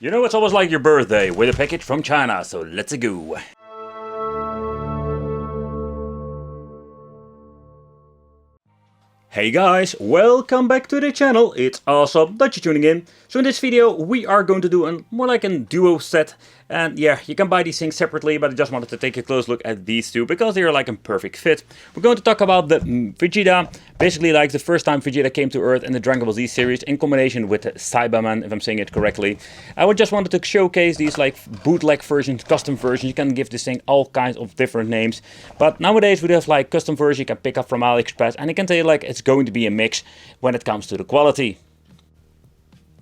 You know, it's always like your birthday with a package from China, so let's go. Hey guys, welcome back to the channel. It's awesome that you're tuning in. So in this video we are going to do more like a duo set. And yeah, you can buy these things separately, but I just wanted to take a close look at these two because they are like a perfect fit. We're going to talk about the Vegeta, basically like the first time Vegeta came to Earth in the Dragon Ball Z series in combination with Saibaman, if I'm saying it correctly. I would just wanted to showcase these like bootleg versions, custom versions. You can give this thing all kinds of different names. But nowadays we have like custom versions you can pick up from AliExpress, and I can tell you like it's going to be a mix when it comes to the quality.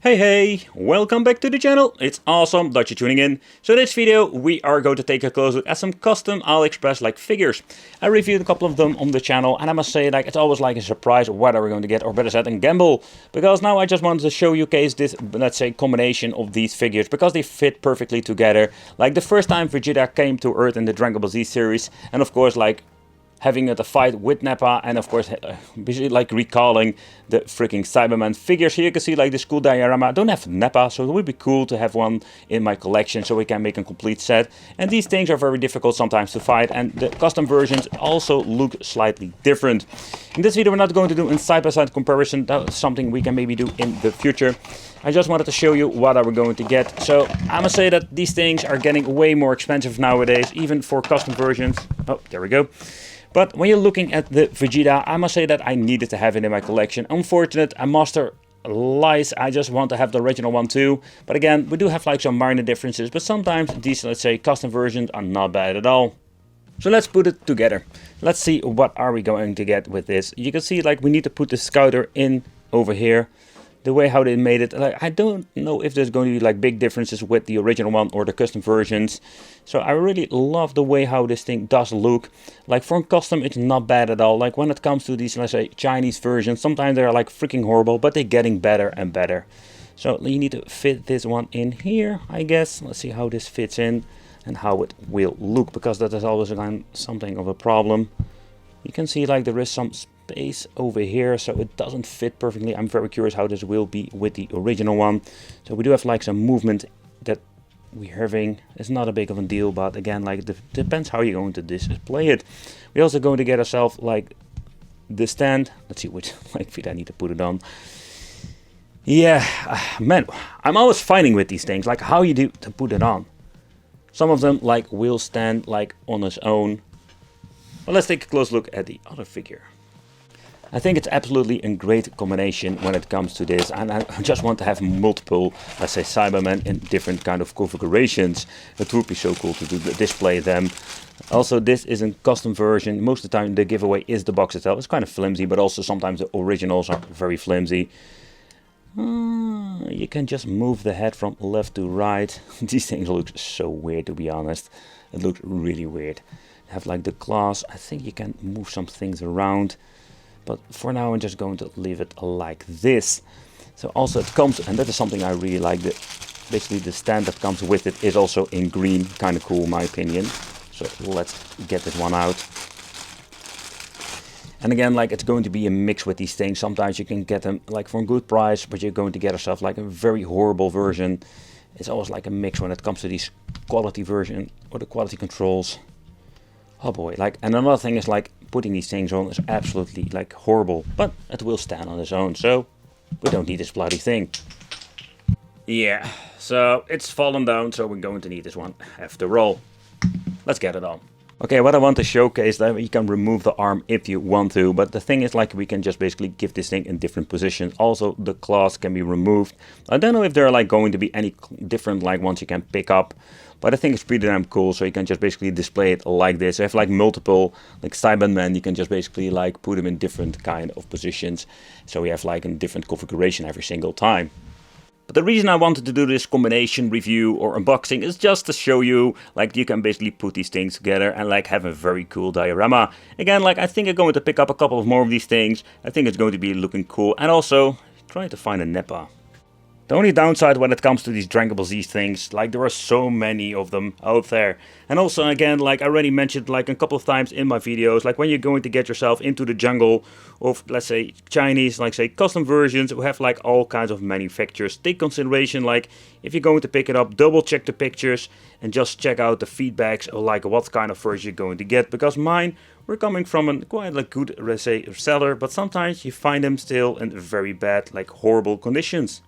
Hey, welcome back to the channel. It's awesome that you're tuning in. So in this video we are going to take a close look at some custom AliExpress like figures. I reviewed a couple of them on the channel, and I must say like it's always like a surprise what are we going to get, or better said, a gamble. Because now I just wanted to showcase this, let's say, combination of these figures because they fit perfectly together. Like the first time Vegeta came to Earth in the Dragon Ball Z series, and of course like having a fight with Nappa, and of course basically like recalling the freaking Saibaman figures. Here you can see like this cool diorama. I don't have Nappa, so it would be cool to have one in my collection so we can make a complete set. And these things are very difficult sometimes to fight, and the custom versions also look slightly different. In this video we're not going to do a side-by-side comparison. That's something we can maybe do in the future. I just wanted to show you what we're going to get. So I must say that these things are getting way more expensive nowadays, even for custom versions. Oh, there we go. But when you're looking at the Vegeta, I must say that I needed to have it in my collection. Unfortunate, a master lies, I just want to have the original one too. But again, we do have like some minor differences, but sometimes these, let's say, custom versions are not bad at all. So let's put it together. Let's see what are we going to get with this. You can see like we need to put the scouter in over here. The way how they made it, like I don't know if there's going to be like big differences with the original one or the custom versions. So I really love the way how this thing does look. Like for custom it's not bad at all. Like when it comes to these, let's say, Chinese versions, sometimes they're like freaking horrible, but they're getting better and better. So you need to fit this one in here, I guess. Let's see how this fits in and how it will look, because that is always something of a problem. You can see like there is some space over here, so it doesn't fit perfectly. I'm very curious how this will be with the original one. So we do have like some movement that we're having. It's not a big of a deal, but again, like it depends how you're going to display it. We're also going to get ourselves like the stand. Let's see which like feet I need to put it on. Yeah, man, I'm always fighting with these things, like how you do to put it on. Some of them like will stand like on its own. Well, let's take a close look at the other figure. I think it's absolutely a great combination when it comes to this, and I just want to have multiple, let's say, Saibaman in different kind of configurations. It would be so cool to display them. Also, this is a custom version. Most of the time the giveaway is the box itself. It's kind of flimsy, but also sometimes the originals are very flimsy. You can just move the head from left to right. These things look so weird, to be honest. It looks really weird. Have like the claws. I think you can move some things around, but for now I'm just going to leave it like this. So also it comes, and that is something I really like, basically the stand that comes with it is also in green. Kind of cool in my opinion. So let's get this one out. And again, like it's going to be a mix with these things. Sometimes you can get them like for a good price, but you're going to get yourself like a very horrible version. It's always like a mix when it comes to these quality version or the quality controls. Oh boy, like, and another thing is like putting these things on is absolutely like horrible, but it will stand on its own, so we don't need this bloody thing. Yeah, so it's fallen down, so we're going to need this one after all. Let's get it on. Okay, what I want to showcase, that you can remove the arm if you want to, but the thing is like we can just basically give this thing in different positions. Also the claws can be removed. I don't know if there are like going to be any different like ones you can pick up, but I think it's pretty damn cool. So you can just basically display it like this. So if like multiple like Saibaman, you can just basically like put them in different kind of positions, so we have like a different configuration every single time. But the reason I wanted to do this combination review or unboxing is just to show you, like, you can basically put these things together and like have a very cool diorama. Again, like, I think I'm going to pick up a couple of more of these things. I think it's going to be looking cool. And also trying to find a Nappa. The only downside when it comes to these Dragon Ball Z things, like there are so many of them out there. And also again, like I already mentioned like a couple of times in my videos, like when you're going to get yourself into the jungle of, let's say, Chinese, like say custom versions who have like all kinds of manufacturers, take consideration like if you're going to pick it up, double check the pictures and just check out the feedbacks or like what kind of version you're going to get. Because mine were coming from a quite like good, let's say, seller, but sometimes you find them still in very bad, like horrible conditions.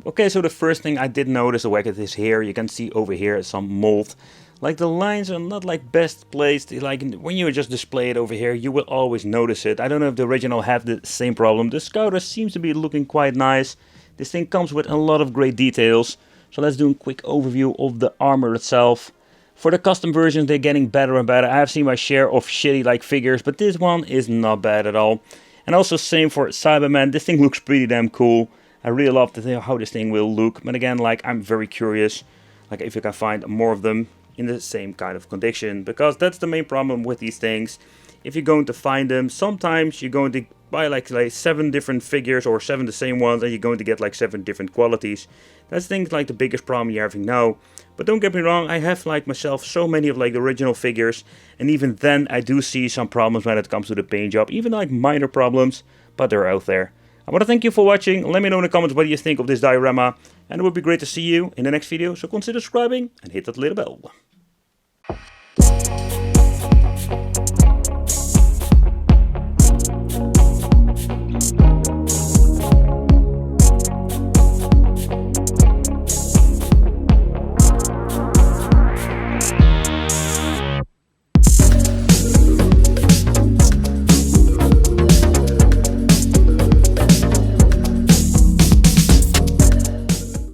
Okay, so the first thing I did notice away at this here, you can see over here some mold. Like the lines are not like best placed, like when you just display it over here, you will always notice it. I don't know if the original have the same problem. The Scouter seems to be looking quite nice. This thing comes with a lot of great details. So let's do a quick overview of the armor itself. For the custom versions, they're getting better and better. I have seen my share of shitty like figures, but this one is not bad at all. And also same for Saibaman, this thing looks pretty damn cool. I really love to think how this thing will look, but again, like I'm very curious, like if you can find more of them in the same kind of condition, because that's the main problem with these things. If you're going to find them, sometimes you're going to buy like 7 different figures or 7 the same ones, and you're going to get like 7 different qualities. That's things like the biggest problem you're having now. But don't get me wrong, I have like myself so many of like the original figures, and even then I do see some problems when it comes to the paint job, even like minor problems, but they're out there. I want to thank you for watching. Let me know in the comments what you think of this diorama, and it would be great to see you in the next video, so consider subscribing and hit that little bell.